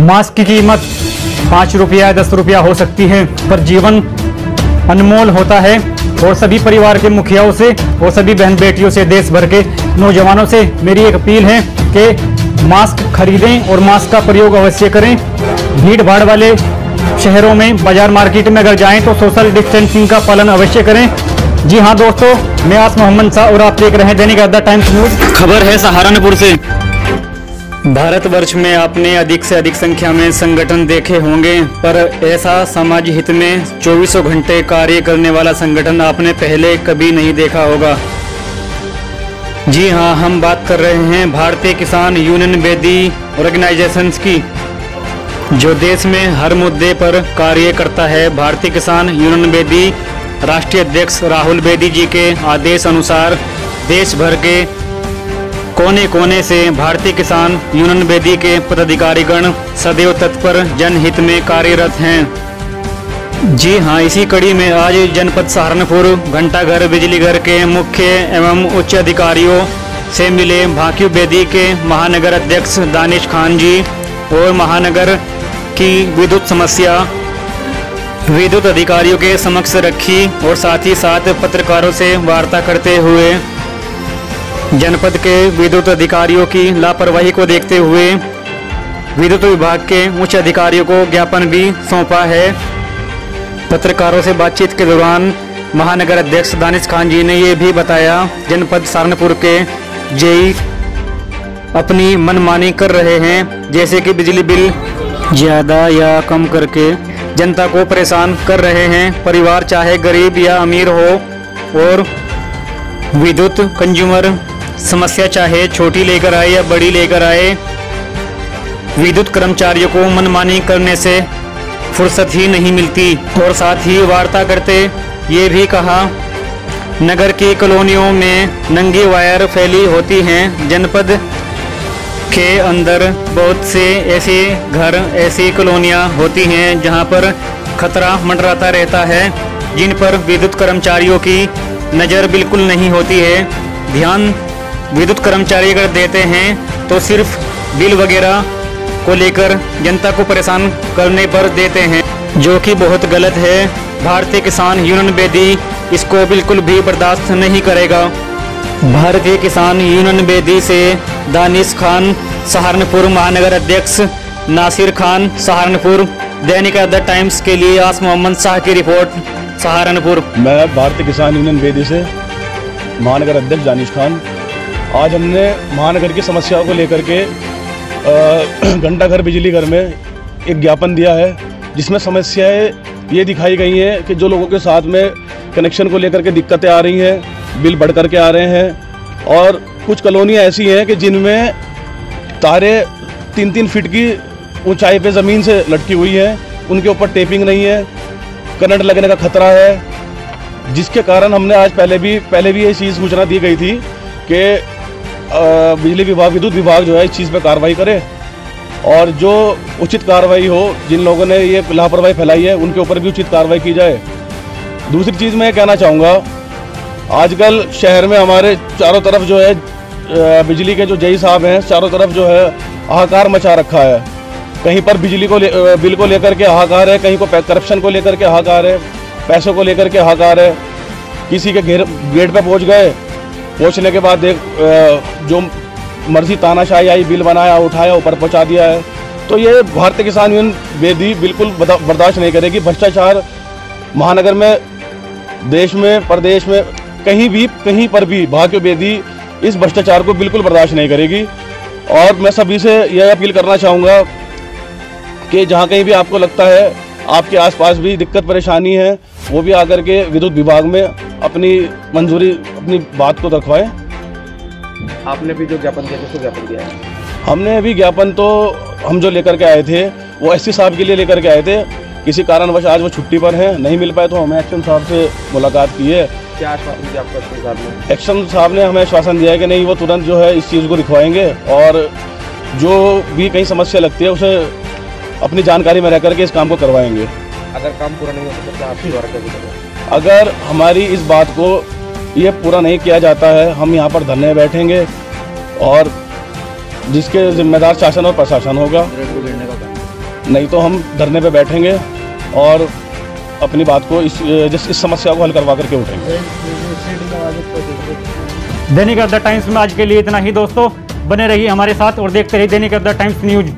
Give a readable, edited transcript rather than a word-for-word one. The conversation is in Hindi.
मास्क की कीमत 5 रुपया 10 रुपया हो सकती है, पर जीवन अनमोल होता है। और सभी परिवार के मुखियाओं से और सभी बहन बेटियों से, देश भर के नौजवानों से मेरी एक अपील है कि मास्क खरीदें और मास्क का प्रयोग अवश्य करें। भीड़ भाड़ वाले शहरों में, बाजार मार्केट में अगर जाएं तो सोशल डिस्टेंसिंग का पालन अवश्य करें। जी हाँ दोस्तों, मैं आस मोहम्मद शाह और आप देख रहे हैं दैनिक द टाइम्स न्यूज। खबर है सहारनपुर से। भारतवर्ष में आपने अधिक से अधिक संख्या में संगठन देखे होंगे, पर ऐसा समाज हित में 24 घंटे कार्य करने वाला संगठन आपने पहले कभी नहीं देखा होगा। जी हाँ, हम बात कर रहे हैं भारतीय किसान यूनियन बेदी ऑर्गेनाइजेशंस की, जो देश में हर मुद्दे पर कार्य करता है। भारतीय किसान यूनियन बेदी राष्ट्रीय अध्यक्ष राहुल बेदी जी के आदेश अनुसार देश भर के कोने कोने से भारतीय किसान यूनियन बेदी के पदाधिकारीगण सदैव तत्पर जनहित में कार्यरत हैं। जी हाँ, इसी कड़ी में आज जनपद सहारनपुर घंटाघर बिजली घर के मुख्य एवं उच्च अधिकारियों से मिले भाकियू बेदी के महानगर अध्यक्ष दानिश खान जी और महानगर की विद्युत समस्या विद्युत अधिकारियों के समक्ष रखी और साथ ही साथ पत्रकारों से वार्ता करते हुए जनपद के विद्युत अधिकारियों की लापरवाही को देखते हुए विद्युत विभाग के उच्च अधिकारियों को ज्ञापन भी सौंपा है। पत्रकारों से बातचीत के दौरान महानगर अध्यक्ष दानिश खान जी ने ये भी बताया, जनपद सहारनपुर के जेई अपनी मनमानी कर रहे हैं, जैसे कि बिजली बिल ज़्यादा या कम करके जनता को परेशान कर रहे हैं। परिवार चाहे गरीब या अमीर हो, और विद्युत कंज्यूमर समस्या चाहे छोटी लेकर आए या बड़ी लेकर आए, विद्युत कर्मचारियों को मनमानी करने से फुर्सत ही नहीं मिलती। और साथ ही वार्ता करते ये भी कहा, नगर की कॉलोनियों में नंगी वायर फैली होती हैं। जनपद के अंदर बहुत से ऐसे घर, ऐसी कॉलोनियां होती हैं जहां पर खतरा मंडराता रहता है, जिन पर विद्युत कर्मचारियों की नज़र बिल्कुल नहीं होती है। ध्यान विद्युत कर्मचारी अगर देते हैं तो सिर्फ बिल वगैरह को लेकर जनता को परेशान करने पर देते हैं, जो कि बहुत गलत है। भारतीय किसान यूनियन बेदी इसको बिल्कुल भी बर्दाश्त नहीं करेगा। भारतीय किसान यूनियन बेदी से दानिश खान सहारनपुर, महानगर अध्यक्ष नासिर खान सहारनपुर। दैनिक द टाइम्स के लिए आस मोहम्मद शाह की रिपोर्ट सहारनपुर। मैं भारतीय किसान यूनियन बेदी से महानगर अध्यक्ष दानिश खान। आज हमने महानगर की समस्याओं को लेकर के घंटाघर बिजली घर में एक ज्ञापन दिया है, जिसमें समस्याएं ये दिखाई गई हैं कि जो लोगों के साथ में कनेक्शन को लेकर के दिक्कतें आ रही हैं, बिल बढ़ कर के आ रहे हैं, और कुछ कॉलोनियाँ ऐसी हैं कि जिनमें तारे 3-3 फीट की ऊंचाई पे ज़मीन से लटकी हुई है, उनके ऊपर टेपिंग नहीं है, करंट लगने का खतरा है, जिसके कारण हमने आज पहले भी ये चीज़ सूचना दी गई थी कि बिजली विभाग, विद्युत विभाग जो है इस चीज़ पे कार्रवाई करे, और जो उचित कार्रवाई हो, जिन लोगों ने ये लापरवाही फैलाई है उनके ऊपर भी उचित कार्रवाई की जाए। दूसरी चीज़ मैं कहना चाहूँगा, आजकल शहर में हमारे चारों तरफ जो है बिजली के जो जेई साहब हैं, चारों तरफ जो है हाहाकार मचा रखा है। कहीं पर बिजली को बिल को लेकर के हाहाकार है, कहीं को करप्शन को लेकर के हाहाकार है, पैसों को लेकर के हाहाकार है। किसी के गेट पे पहुंच गए, पहुंचने के बाद जो मर्जी तानाशाही आई, बिल बनाया, उठाया, ऊपर पहुंचा दिया है। तो ये भारतीय किसान यूनियन बेदी बिल्कुल बर्दाश्त नहीं करेगी। भ्रष्टाचार महानगर में, देश में, प्रदेश में, कहीं पर भी भाकियू बेदी इस भ्रष्टाचार को बिल्कुल बर्दाश्त नहीं करेगी। और मैं सभी से यह अपील करना चाहूँगा कि जहाँ कहीं भी आपको लगता है आपके आसपास भी दिक्कत परेशानी है, वो भी आकर के विद्युत विभाग में अपनी मंजूरी, अपनी बात को रखवाएं। आपने भी जो ज्ञापन दिया, किसको ज्ञापन दिया है? हमने अभी ज्ञापन तो हम जो लेकर के आए थे वो एससी साहब के लिए लेकर के आए थे। किसी कारणवश आज वो छुट्टी पर हैं, नहीं मिल पाए, तो हमें एक्शन साहब से मुलाकात की है। क्या आश्वासन दिया आपको एक्शन साहब ने? एक्शन साहब ने हमें आश्वासन दिया है कि नहीं, वो तुरंत जो है इस चीज़ को लिखवाएंगे, और जो भी कहीं समस्या लगती है उसे अपनी जानकारी में रह करके इस काम को करवाएंगे। अगर काम पूरा नहीं होता तो क्या आपके द्वारा क्या करेंगे? अगर हमारी इस बात को ये पूरा नहीं किया जाता है, हम यहाँ पर धरने बैठेंगे, और जिसके जिम्मेदार शासन और प्रशासन होगा। नहीं तो हम धरने पे बैठेंगे और अपनी बात को इस समस्या को हल करवा करके उठेंगे। दैनिक ऑफ द टाइम्स में आज के लिए इतना ही दोस्तों। बने रहिए हमारे साथ और देखते रहिए दैनिक ऑफ द टाइम्स न्यूज।